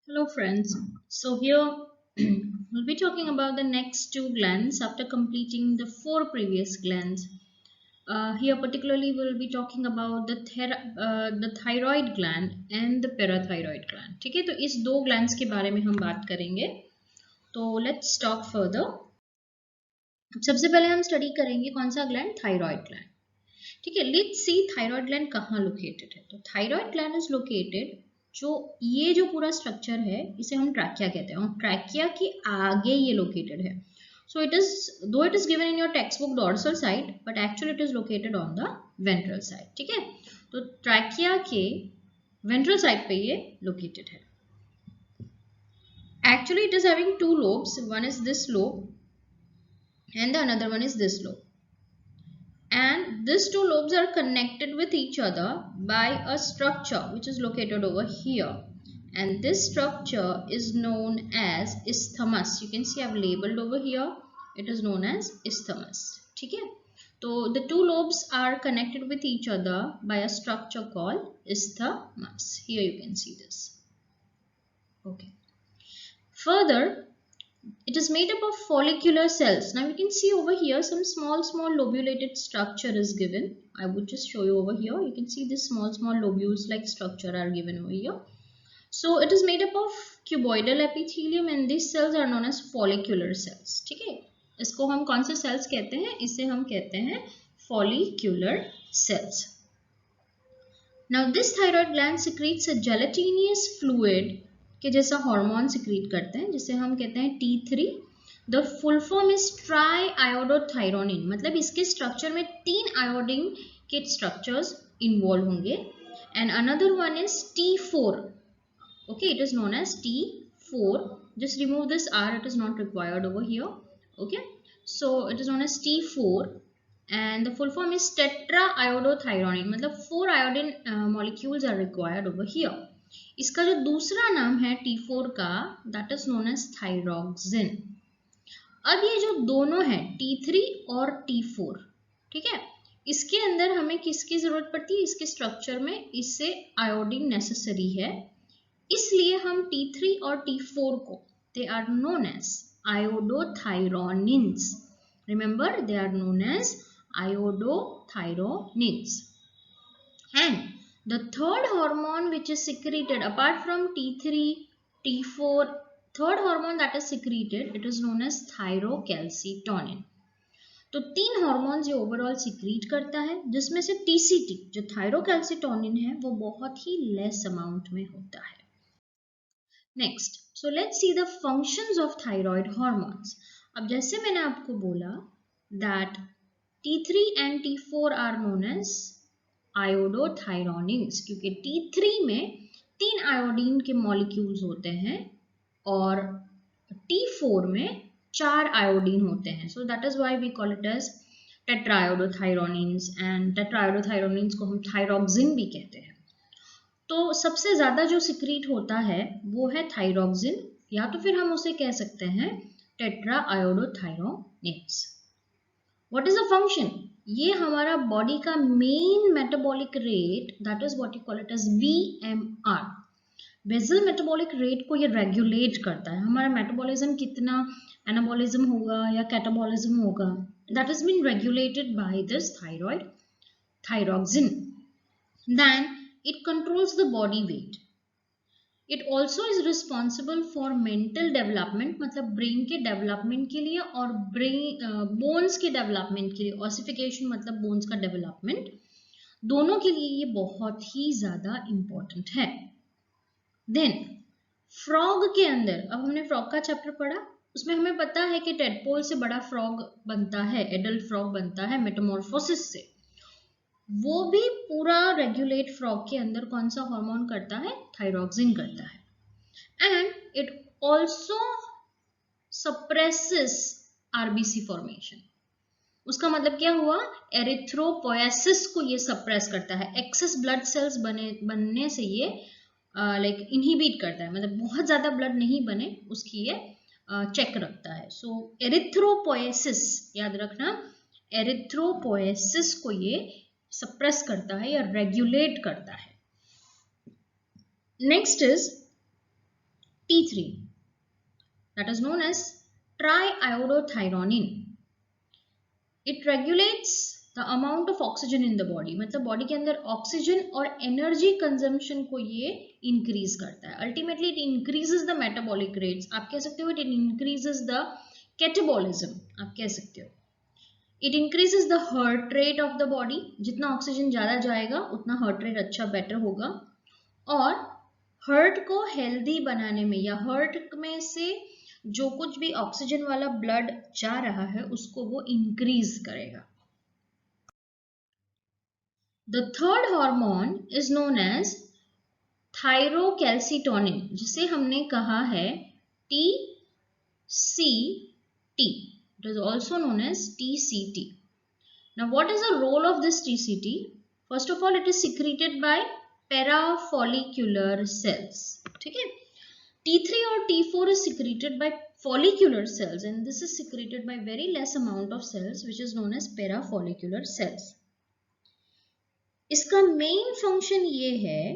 Hello friends. So here we'll be talking about the next two glands after completing the four previous glands. Here particularly we'll be talking about the thyroid gland and the parathyroid gland. ठीक है, तो इस दो glands के बारे में हम बात करेंगे. तो let's talk further. सबसे पहले हम स्टडी करेंगे कौन सा ग्लैंड, थायराइड ग्लैंड. ठीक है, लेट्स सी थायराइड ग्लैंड कहाँ लोकेटेड है. तो थायराइड ग्लैंड इज लोकेटेड, जो ये जो पूरा स्ट्रक्चर है इसे हम ट्रैकिया कहते हैं और ट्रैकिया के आगे ये लोकेटेड है. सो इट इज, दो it is given in your text book dorsal side, but actually it is located on the ventral side. ठीक है, तो ट्रैकिया के वेंट्रल साइड पे ये लोकेटेड है. Actually it is having two lobes, one is this lobe and the another one is this lobe, and these two lobes are connected with each other by a structure which is located over here, and this structure is known as isthmus. You can see I've labeled over here, it is known as isthmus. ठीक है, तो the two lobes are connected with each other by a structure called isthmus. Here you can see this. Okay, further it is made up of follicular cells. Now you can see over here some small lobulated structure is given. I would just show you over here. You can see this small lobules like structure are given over here. So it is made up of cuboidal epithelium and these cells are known as follicular cells. ठीक है, इसको हम कौन से cells कहते हैं, इसे हम कहते हैं follicular cells. Now this thyroid gland secretes a gelatinous fluid के जैसा हार्मोन सिक्रीट करते हैं जिसे हम कहते हैं T3. The full form is tri iodothyronine, मतलब इसके स्ट्रक्चर में 3 आयोडीन के स्ट्रक्चर्स इन्वॉल्व होंगे. And another one is T4. Okay, it is known as T4. Just remove this R, it is not required over here. Okay, so it is known as T4 and the full form is tetra iodothyronine, मतलब 4 iodine molecules are required over here. इसका जो दूसरा नाम है T4 का, that is known as thyroxine. अब ये जो दोनों है T3 और T4, ठीक है, इसके अंदर हमें किसकी जरूरत पड़ती है, इसके स्ट्रक्चर में इससे आयोडीन नेसेसरी है, इसलिए हम T3 और T4 को, they are known as iodothyronines. Remember, they are known as iodothyronines. And the third hormone which is secreted apart from T3, T4, third hormone that is secreted, it is known as thyrocalcitonin. तो 3 hormones ये overall secrete करता है, जिसमें से TCT जो thyrocalcitonin है वो बहुत ही लेस अमाउंट में होता है. Next, so let's see the functions of thyroid hormones. अब जैसे मैंने आपको बोला that T3 and T4 are known as iodothyronines, क्योंकि T3 में 3 आयोडीन के मॉलिक्यूल्स होते हैं और T4 में 4 आयोडीन होते हैं. So that is why we call it as tetraiodothyronines, and tetraiodothyronines को हम थायरोक्सिन भी कहते हैं. तो सबसे ज्यादा जो सिक्रीट होता है वो है थायरोक्सिन, या तो फिर हम उसे कह सकते हैं tetraiodothyronines. What is the function, ये हमारा बॉडी का main metabolic rate, that is what you call it as VMR, basal metabolic rate को ये रेगुलेट करता है. हमारा मेटाबॉलिज्म कितना एनाबॉलिज्म होगा या कैटाबॉलिज्म होगा, that is been regulated by this thyroid thyroxine. Then it controls the body weight. It also is responsible for mental development, मतलब ब्रेन के डेवलपमेंट के लिए और बोन्स के डेवलपमेंट के लिए. ऑसिफिकेशन मतलब बोन्स का डेवलपमेंट, दोनों के लिए ये बहुत ही ज्यादा इंपॉर्टेंट है. देन फ्रॉग के अंदर, अब हमने फ्रॉग का चैप्टर पढ़ा, उसमें हमें पता है कि टेडपोल से बड़ा फ्रॉग बनता है, एडल्ट फ्रॉग बनता है मेटामॉर्फोसिस से. वो भी पूरा रेगुलेट फ्रॉग के अंदर कौन सा हार्मोन करता है, थायरोक्सिन करता है. And it also suppresses RBC formation. उसका मतलब क्या हुआ, एरिथ्रोपोएसिस को ये सप्रेस करता है. एक्सेस ब्लड सेल्स बनने से ये लाइक इनहिबिट करता है, मतलब बहुत ज्यादा ब्लड नहीं बने उसकी ये चेक रखता है. सो एरिथ्रोपोएसिस याद रखना, एरिथ्रोपोएसिस को ये सप्रेस करता है या रेगुलेट करता है. Next is T3, that is known as triiodothyronine. It regulates the amount of oxygen in the body. मतलब बॉडी के अंदर ऑक्सीजन और एनर्जी कंजम्पशन को ये इंक्रीज करता है. Ultimately it increases the metabolic rates. आप कह सकते हो इट इंक्रीजेस द कैटाबॉलिज्म. आप कह सकते हो it increases the heart rate of the body. जितना ऑक्सीजन ज्यादा जाएगा उतना हार्ट रेट अच्छा बेटर होगा. और हार्ट को हेल्दी बनाने में या हार्ट में से जो कुछ भी ऑक्सीजन वाला ब्लड जा रहा है उसको वो इंक्रीज करेगा. The third hormone is known as thyrocalcitonin, जिसे हमने कहा है TCT. It is also known as TCT. Now what is the role of this TCT? First of all, it is secreted by parafollicular cells. ठीक है. T3 और T4 is secreted by follicular cells and this is secreted by very less amount of cells which is known as parafollicular cells. इसका main function ये है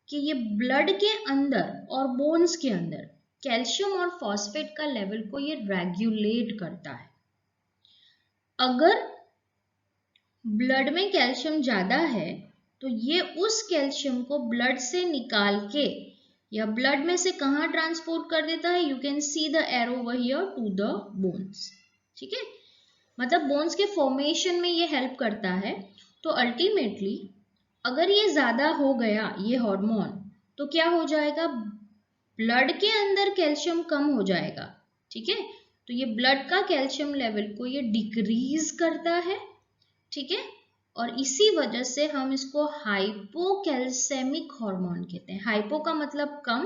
कि ये blood के अंदर और बोन्स के अंदर कैल्शियम और फॉस्फेट का लेवल को ये रेगुलेट करता है. अगर ब्लड में कैल्शियम ज्यादा है तो ये उस कैल्शियम को ब्लड से निकाल के या ब्लड में से कहाँ ट्रांसपोर्ट कर देता है. You can see the arrow over here to the bones. ठीक है, मतलब बोन्स के फॉर्मेशन में ये हेल्प करता है. तो अल्टीमेटली अगर ये ज्यादा हो गया ये हार्मोन तो क्या हो जाएगा, ब्लड के अंदर कैल्शियम कम हो जाएगा. ठीक है, तो ये ब्लड का कैल्शियम लेवल को ये डिक्रीज करता है. ठीक है, और इसी वजह से हम इसको हाइपोकैल्सेमिक हार्मोन कहते हैं. हाइपो का मतलब कम,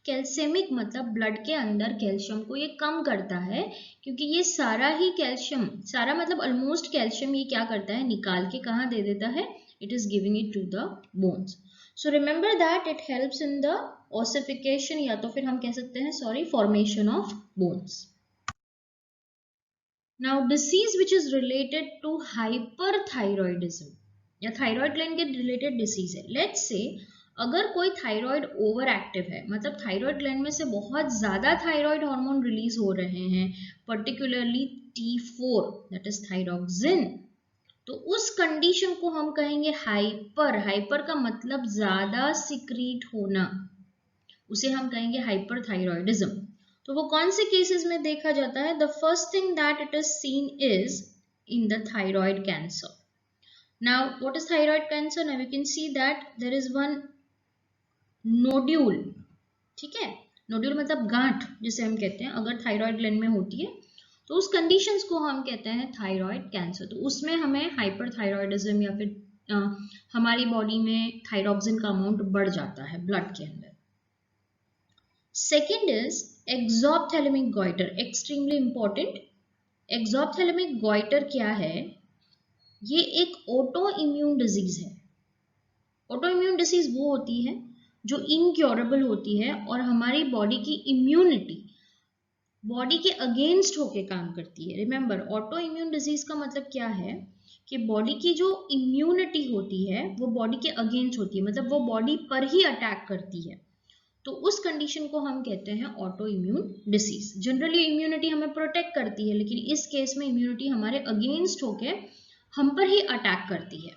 कैल्सेमिक मतलब ब्लड के अंदर कैल्शियम को ये कम करता है. क्योंकि ये सारा ही कैल्शियम, सारा मतलब ऑलमोस्ट कैल्शियम ये क्या करता है, निकाल के कहाँ दे देता है, it is giving it to the bones. So remember that it helps in the ossification या तो फिर हम कह सकते हैं formation of bones. Now disease which is related to hyperthyroidism या thyroid gland के related disease है. Let's say अगर कोई थायराइड ओवर एक्टिव है, मतलब थायराइड ग्लैंड में से बहुत ज्यादा थायराइड हार्मोन रिलीज हो रहे हैं, particularly T4 that is thyroxine, तो उस कंडीशन को हम कहेंगे हाइपर. हाइपर का मतलब ज्यादा सिक्रीट होना, उसे हम कहेंगे हाइपरथायरॉयडिज्म. तो वो कौन से केसेस में देखा जाता है? The first thing that it is seen is in the thyroid cancer. Now what is thyroid cancer? Now you can see that there is one nodule. ठीक है, नोड्यूल मतलब गांठ जिसे हम कहते हैं, अगर थायराइड ग्लैंड में होती है तो उस कंडीशंस को हम कहते हैं थायराइड कैंसर. तो उसमें हमें हाइपरथायरॉयडिज्म या फिर हमारी बॉडी में थायरोक्सिन का अमाउंट बढ़ जाता है ब्लड के अंदर. Second is exophthalmic goitre, extremely important. Exophthalmic goitre क्या है? ये एक ऑटो इम्यून डिजीज है. ऑटो इम्यून डिजीज वो होती है जो इनक्योरेबल होती है और हमारी बॉडी की इम्यूनिटी बॉडी के अगेंस्ट होके काम करती है. रिमेंबर, ऑटो इम्यून डिजीज का मतलब क्या है कि बॉडी की जो इम्यूनिटी होती है वो बॉडी के अगेंस्ट होती है, मतलब वो बॉडी पर ही अटैक करती है. तो उस कंडीशन को हम कहते हैं auto immune disease. Generally immunity हमें प्रोटेक्ट करती है, लेकिन इस केस में इम्यूनिटी हमारे अगेंस्ट होके हम पर ही अटैक करती है.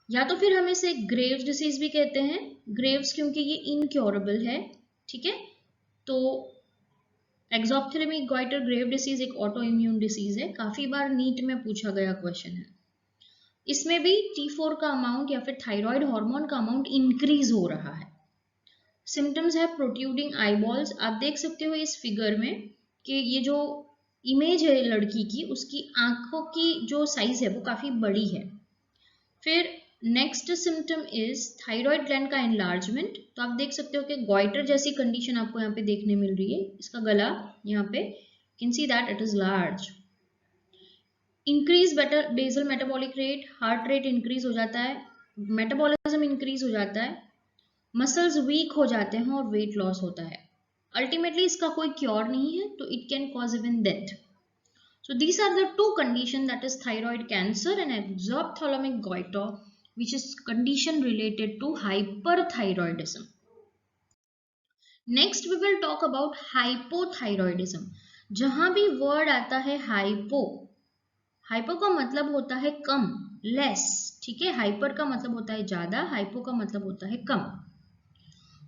या तो फिर हम इसे ग्रेव्स डिसीज भी कहते हैं. ग्रेव्स क्योंकि ये इनक्योरेबल है. ठीक है, तो एक्सोप्थेलेमिक गॉइटर ग्रेव डिसीज एक ऑटो इम्यून डिसीज है. काफी बार नीट में पूछा गया क्वेश्चन है. इसमें भी T4 का अमाउंट या फिर थायराइड हार्मोन का अमाउंट इंक्रीज हो रहा है. सिम्टम्स है प्रोट्रूडिंग आईबॉल्स. आप देख सकते हो इस फिगर में कि ये जो इमेज है लड़की की, उसकी आंखों की जो साइज है वो काफी बड़ी है. फिर next symptom is thyroid gland का एनलार्जमेंट. तो आप देख सकते हो कि गॉइटर जैसी कंडीशन आपको यहाँ पे देखने मिल रही है. इसका गला यहाँ पे can see that it is large. Increase basal metabolic rate, heart rate increase हो जाता है, मेटाबॉलिज्म इंक्रीज हो जाता है, मसल्स वीक हो जाते हैं और वेट लॉस होता है. अल्टीमेटली इसका कोई क्योर नहीं है, तो it can cause even death. So these are the two conditions, that is thyroid cancer and exophthalmic goiter, which is condition related to hyperthyroidism. Next we will talk about hypothyroidism. जहां भी word आता है hypo, hypo का मतलब होता है कम, less. ठीक है, हाइपर का मतलब होता है ज्यादा, हाइपो का मतलब होता है कम.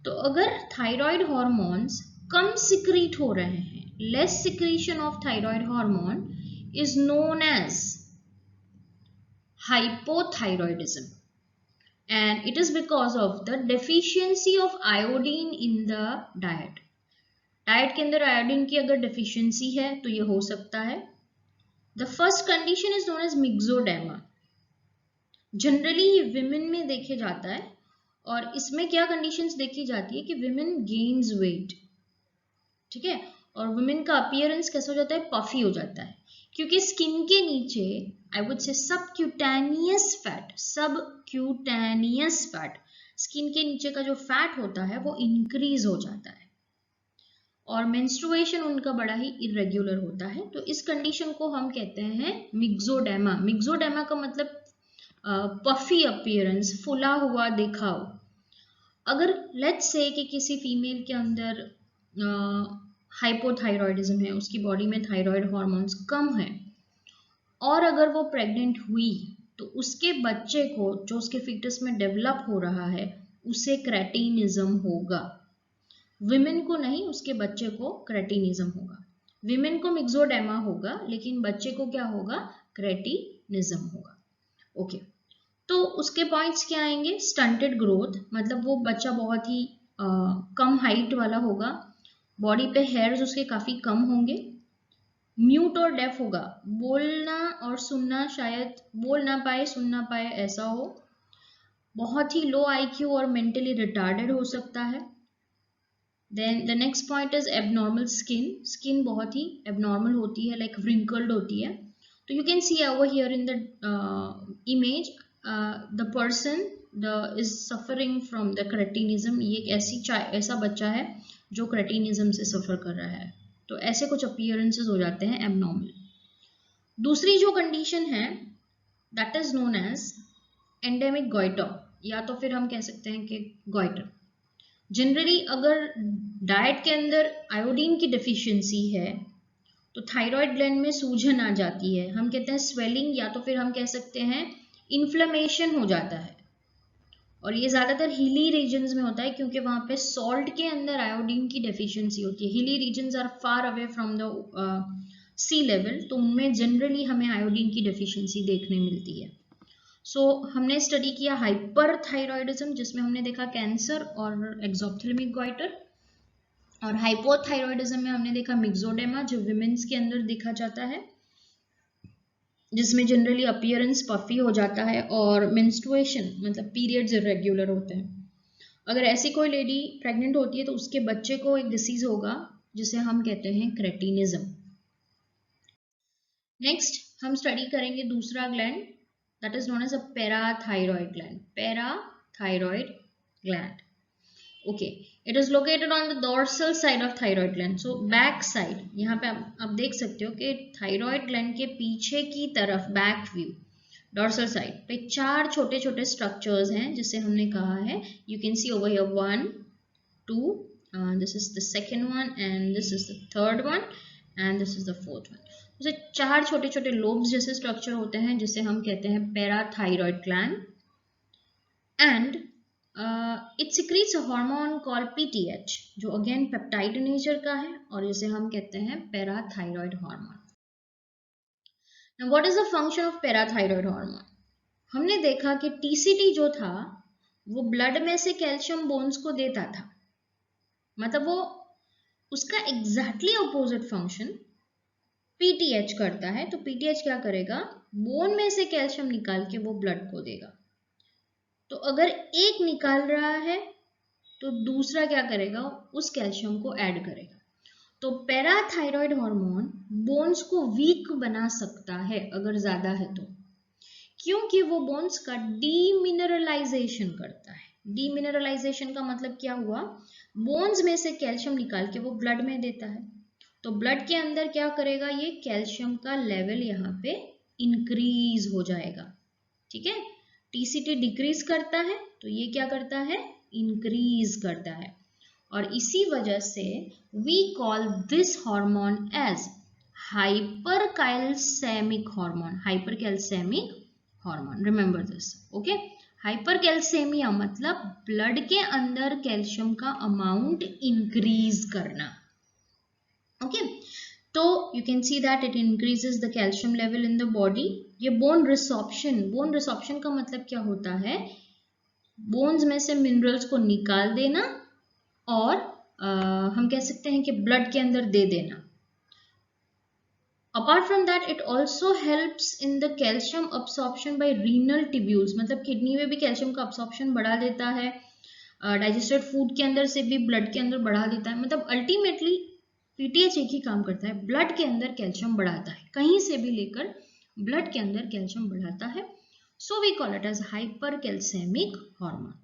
तो अगर थायराइड हॉर्मोन्स कम सिक्रीट हो रहे हैं, less secretion of thyroid hormone is known as hypothyroidism, and it is because of the deficiency of iodine in the diet. Diet के अंदर आयोडीन की अगर डेफिशिएंसी है तो ये हो सकता है. The first condition is known as myxoedema. Generally ये विमेन में देखे जाता है, और इसमें क्या कंडीशंस देखी जाती है कि विमेन गेन्स वेट. ठीक है, और वुमेन का अपीयरेंस कैसा हो जाता है, पफी हो जाता है, क्योंकि स्किन के नीचे I would say subcutaneous fat, skin के नीचे का जो फैट होता है वो इंक्रीज हो जाता है, और मेंस्ट्रुएशन उनका बड़ा ही इरेग्युलर होता है. तो इस कंडीशन को हम कहते हैं मिक्सोडेमा. मिक्सोडेमा का मतलब पफी अपीयरेंस, फुला हुआ दिखाव. अगर लेट्स से कि किसी फीमेल के अंदर हाइपोथायरॉयडिज्म है, उसकी बॉडी में थायराइड हार्मोन्स कम है, और अगर वो प्रेग्नेंट हुई तो उसके बच्चे को जो उसके फीटस में डेवलप हो रहा है उसे क्रेटिनिज्म होगा. विमेन को नहीं, उसके बच्चे को क्रेटिनिज्म होगा. विमेन को मिक्सोडेमा होगा, लेकिन बच्चे को क्या होगा, क्रेटिनिज्म होगा. ओके, तो उसके पॉइंट्स क्या आएंगे. स्टंटेड ग्रोथ, मतलब वो बच्चा बहुत ही कम हाइट वाला होगा, बॉडी पे हेयर्स उसके काफी कम होंगे, म्यूट और डेफ होगा, बोलना और सुनना, शायद बोल ना पाए सुन ना पाए ऐसा हो, बहुत ही लो आईक्यू और मेंटली रिटार्डेड हो सकता है. Then the next point is abnormal skin. Skin बहुत ही एबनॉर्मल होती है, लाइक व्रिंकल्ड होती है. तो you can C over here in the image the person is suffering from the cretinism. ये ऐसा बच्चा है जो क्रेटिनिज्म से सफर कर रहा है. तो ऐसे कुछ अपीयरेंसेस हो जाते हैं एबनॉर्मल. दूसरी जो कंडीशन है that is known as endemic goiter, या तो फिर हम कह सकते हैं कि गॉइटर. जनरली अगर डाइट के अंदर आयोडीन की डेफिशिएंसी है तो थायराइड ग्लैंड में सूजन आ जाती है, हम कहते हैं स्वेलिंग, या तो फिर हम कह सकते हैं इन्फ्लेमेशन हो जाता है. और ये ज़्यादातर हिली रीजन्स में होता है, क्योंकि वहाँ पे सॉल्ट के अंदर आयोडीन की डेफिशिएंसी होती है. Hilly regions are far away from the sea level, तो उनमें जनरली हमें आयोडीन की डेफिशिएंसी देखने मिलती है. सो हमने स्टडी किया हाइपरथायरॉयडिज्म, जिसमें हमने देखा कैंसर और एक्सोप्थेल्मिक गॉइटर, और हाइपोथायरॉयडिज्म में हमने देखा मिक्सोडेमा, जो विमेन्स के अंदर देखा जाता है, जिसमें जनरली अपीयरेंस पफी हो जाता है, और मेंस्ट्रुएशन मतलब पीरियड्स इरेग्युलर होते हैं. अगर ऐसी कोई लेडी प्रेग्नेंट होती है तो उसके बच्चे को एक डिसीज होगा जिसे हम कहते हैं क्रेटिनिज्म. नेक्स्ट हम स्टडी करेंगे दूसरा gland, that is known as a parathyroid gland. Parathyroid gland, okay, it is located on the dorsal side of thyroid gland. So back side, यहाँ पे आप देख सकते हो कि थायराइड ग्लैंड के पीछे की तरफ, बैक व्यू, डोर्सल साइड पे 4 छोटे छोटे स्ट्रक्चर्स हैं, जिसे हमने कहा है, you can C over here 1 2, this is the second one, and this is the third one, and this is the fourth one. उसे 4 छोटे छोटे लोब्स जैसे स्ट्रक्चर होते हैं, जिसे हम कहते हैं parathyroid gland. And it secretes a hormone called PTH, जो अगेन पेप्टाइड नेचर का है, और जिसे हम कहते हैं parathyroid hormone. Now what is the function of parathyroid hormone. हमने देखा कि TCT जो था वो ब्लड में से कैल्शियम बोन्स को देता था, मतलब वो उसका एग्जैक्टली अपोजिट फंक्शन PTH करता है. तो PTH क्या करेगा, बोन में से कैल्शियम निकाल के वो ब्लड को देगा. तो अगर एक निकाल रहा है तो दूसरा क्या करेगा, उस कैल्शियम को ऐड करेगा. तो पैराथायरॉयड हार्मोन बोन्स को वीक बना सकता है अगर ज्यादा है तो, क्योंकि वो बोन्स का डीमिनरलाइजेशन करता है. डीमिनरलाइजेशन का मतलब क्या हुआ, बोन्स में से कैल्शियम निकाल के वो ब्लड में देता है. तो ब्लड के अंदर क्या करेगा, ये कैल्शियम का लेवल यहाँ पे इंक्रीज हो जाएगा. ठीक है, TCT डिक्रीज करता है तो ये क्या करता है, इंक्रीज करता है. और इसी वजह से we call this hormone as hypercalcemic hormone. Hypercalcemic hormone. Remember this. Okay. हाइपरकैल्सेमिया मतलब ब्लड के अंदर कैल्शियम का अमाउंट इंक्रीज करना. ओके, तो you can see that it increases the calcium level in the body. ये बोन रिसॉर्प्शन का मतलब क्या होता है? बोन्स में से मिनरल्स को निकाल देना और हम कह सकते हैं कि ब्लड के अंदर दे देना. Apart from that, it also helps in the calcium absorption by renal tubules. मतलब किडनी में भी कैल्शियम का absorption बढ़ा देता है, डाइजेस्टेड फूड के अंदर से भी ब्लड के अंदर बढ़ा देता है. मतलब अल्टीमेटली पीटीएच एक ही काम करता है, ब्लड के अंदर कैल्शियम बढ़ाता है, कहीं से भी लेकर ब्लड के अंदर कैल्शियम बढ़ाता है. So we call it as hypercalcemic hormone.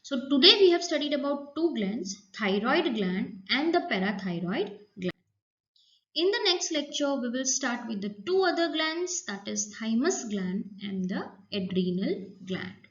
So today we have studied about two glands, thyroid gland and the parathyroid gland. In the next lecture, we will start with the two other glands, that is thymus gland and the adrenal gland.